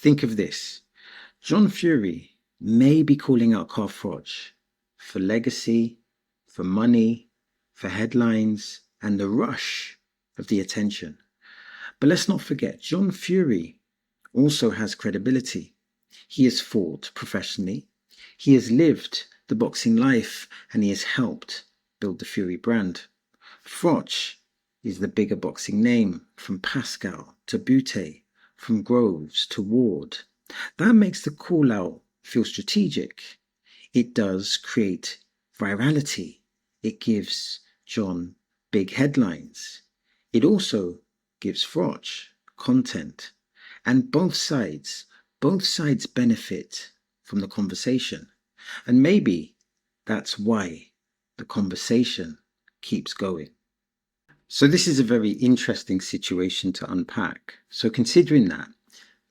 think of this. John Fury may be calling out Carl Froch for legacy, for money, for headlines, and the rush of the attention. But let's not forget, John Fury also has credibility. He has fought professionally. He has lived the boxing life, and he has helped build the Fury brand. Froch is the bigger boxing name, from Pascal to Bute, from Groves to Ward. That makes the call out feel strategic. It does create virality. It gives John big headlines. It also gives Froch content. And both sides benefit from the conversation. And maybe that's why the conversation keeps going. So this is a very interesting situation to unpack. So considering that,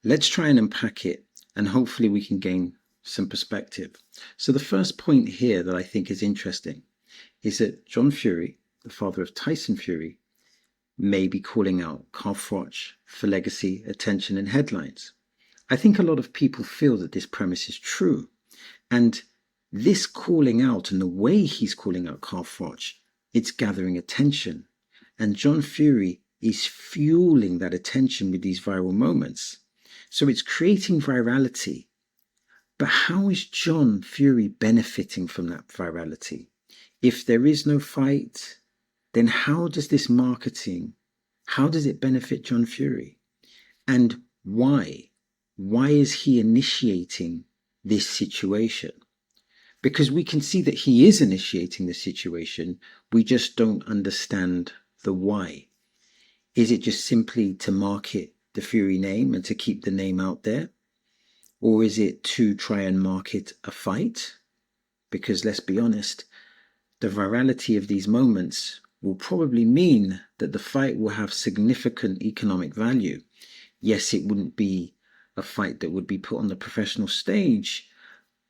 let's try and unpack it, and hopefully we can gain some perspective. So the first point here that I think is interesting is that John Fury, the father of Tyson Fury, may be calling out Carl Froch for legacy, attention, and headlines. I think a lot of people feel that this premise is true. And this calling out and the way he's calling out Carl Froch, it's gathering attention. And John Fury is fueling that attention with these viral moments. So it's creating virality. But how is John Fury benefiting from that virality? If there is no fight, then how does this marketing, how does it benefit John Fury? And why? Why is he initiating this situation? Because we can see that he is initiating the situation, we just don't understand the why. Is it just simply to market the Fury name and to keep the name out there? Or is it to try and market a fight? Because let's be honest, the virality of these moments will probably mean that the fight will have significant economic value. Yes, it wouldn't be a fight that would be put on the professional stage,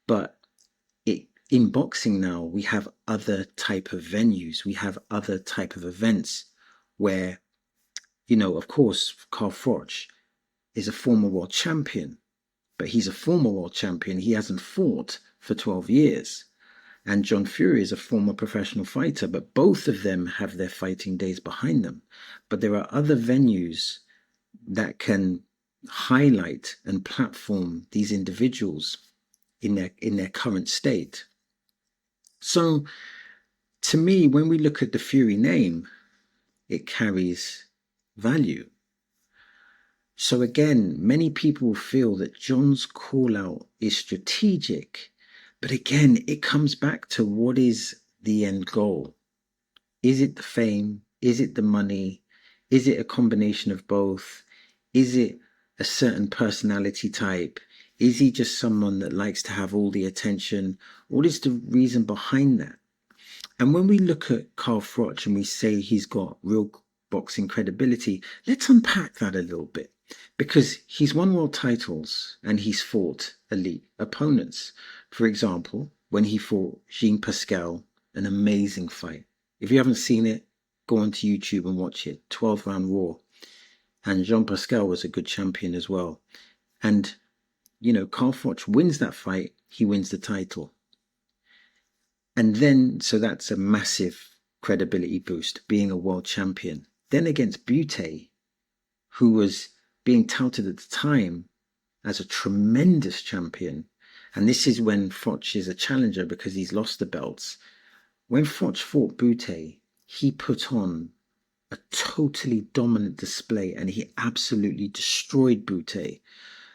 but in boxing now, we have other type of venues. We have other type of events where, of course, Carl Froch is a former world champion, but he's a former world champion. He hasn't fought for 12 years. And John Fury is a former professional fighter, but both of them have their fighting days behind them. But there are other venues that can highlight and platform these individuals in their current state. So to me, when we look at the Fury name, it carries value. So again, many people feel that John's call out is strategic, but again, it comes back to what is the end goal? Is it the fame? Is it the money? Is it a combination of both? Is it a certain personality type? Is he just someone that likes to have all the attention? What is the reason behind that? And when we look at Carl Froch and we say he's got real boxing credibility, let's unpack that a little bit. Because he's won world titles and he's fought elite opponents. For example, when he fought Pascal, an amazing fight. If you haven't seen it, go onto YouTube and watch it. 12-round Raw. And Jean Pascal was a good champion as well. And, Carl Froch wins that fight, he wins the title. And then, so that's a massive credibility boost, being a world champion. Then against Bute, who was being touted at the time as a tremendous champion. And this is when Froch is a challenger because he's lost the belts. When Froch fought Bute, he put on a totally dominant display and he absolutely destroyed Bute.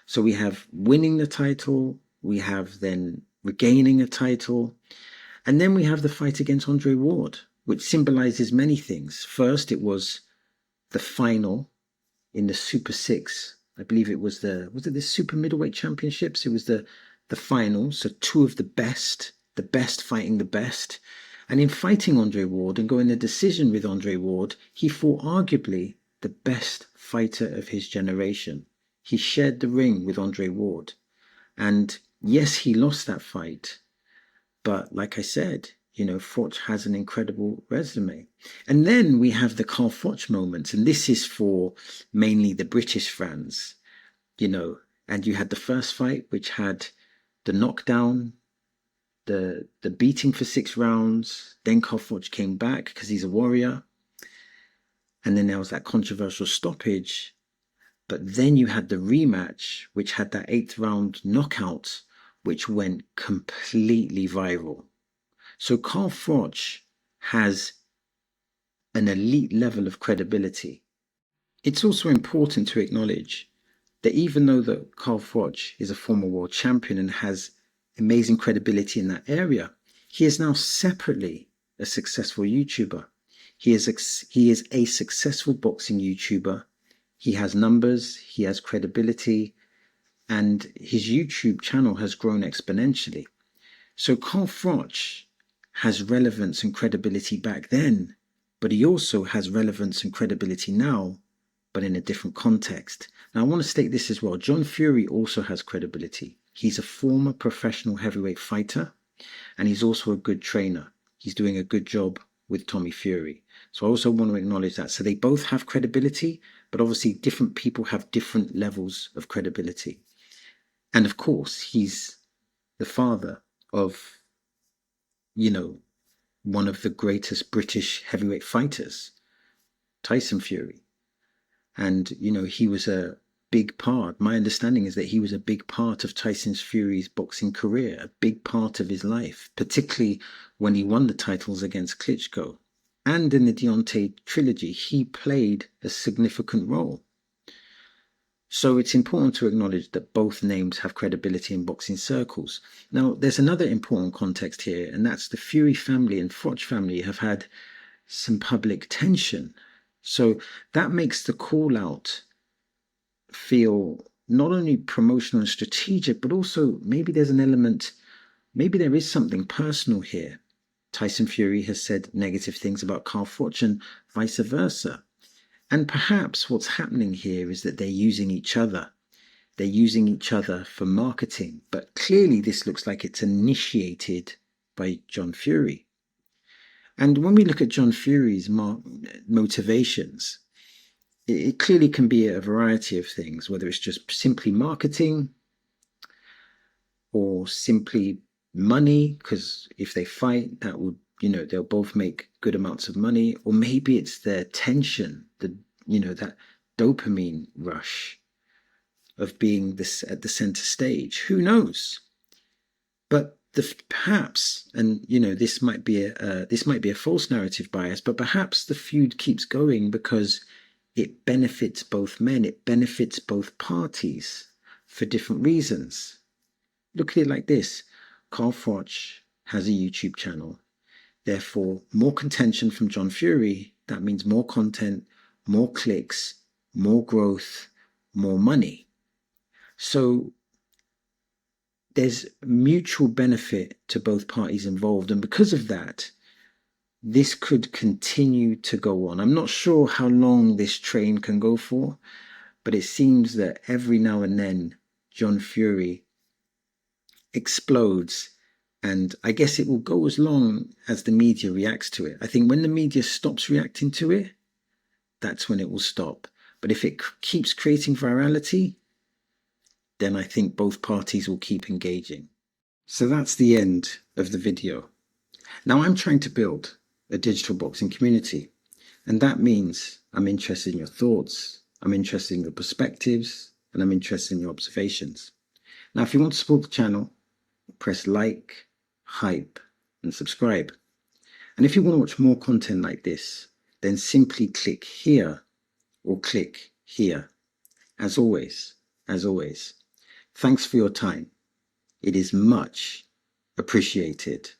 So we have winning the title, we have then regaining a title, and then we have the fight against Andre Ward, which symbolizes many things. First, it was the final in the Super 6. I believe it was the Super Middleweight Championships? It was the final, so two of the best fighting the best. And in fighting Andre Ward and going the decision with Andre Ward, he fought arguably the best fighter of his generation. He shared the ring with Andre Ward. And yes, he lost that fight. But like I said, Froch has an incredible resume. And then we have the Carl Froch moment. And this is for mainly the British fans, And you had the first fight, which had the knockdown, the beating for 6 rounds. Then Carl Froch came back because he's a warrior. And then there was that controversial stoppage. But then you had the rematch, which had that 8th round knockout, which went completely viral. So Carl Froch has an elite level of credibility. It's also important to acknowledge that even though that Carl Froch is a former world champion and has amazing credibility in that area, he is now separately a successful YouTuber. He is a successful boxing YouTuber. He has numbers, he has credibility, and his YouTube channel has grown exponentially. So Carl Froch has relevance and credibility back then, but he also has relevance and credibility now, but in a different context. Now I want to state this as well. John Fury also has credibility. He's a former professional heavyweight fighter, and he's also a good trainer. He's doing a good job with Tommy Fury. So I also want to acknowledge that. So they both have credibility, but obviously different people have different levels of credibility. And of course, he's the father of, one of the greatest British heavyweight fighters, Tyson Fury. And, he was a big part. My understanding is that he was a big part of Tyson Fury's boxing career, a big part of his life, particularly when he won the titles against Klitschko. And in the Deontay trilogy, he played a significant role. So it's important to acknowledge that both names have credibility in boxing circles. Now, there's another important context here, and that's the Fury family and Froch family have had some public tension. So that makes the call out feel not only promotional and strategic, but also maybe there's an element, maybe there is something personal here. Tyson Fury has said negative things about Carl Froch and vice versa. And perhaps what's happening here is that they're using each other. They're using each other for marketing. But clearly this looks like it's initiated by John Fury. And when we look at John Fury's motivations, it clearly can be a variety of things, whether it's just simply marketing or simply money, because if they fight, that would, they'll both make good amounts of money. Or maybe it's their tension, that dopamine rush of being at the center stage. Who knows? But perhaps, and this might be a false narrative bias, but perhaps the feud keeps going because it benefits both men. It benefits both parties for different reasons. Look at it like this. Carl Froch has a YouTube channel. Therefore, more contention from John Fury. That means more content, more clicks, more growth, more money. So there's mutual benefit to both parties involved. And because of that, this could continue to go on. I'm not sure how long this train can go for, but it seems that every now and then John Fury explodes, and I guess it will go as long as the media reacts to it. I think when the media stops reacting to it, that's when it will stop. But if it keeps creating virality, then I think both parties will keep engaging. So that's the end of the video. Now I'm trying to build a digital boxing community, and that means I'm interested in your thoughts, I'm interested in your perspectives, and I'm interested in your observations. Now, if you want to support the channel, press like, hype, and subscribe. And if you want to watch more content like this, then simply click here or click here. As always, thanks for your time. It is much appreciated.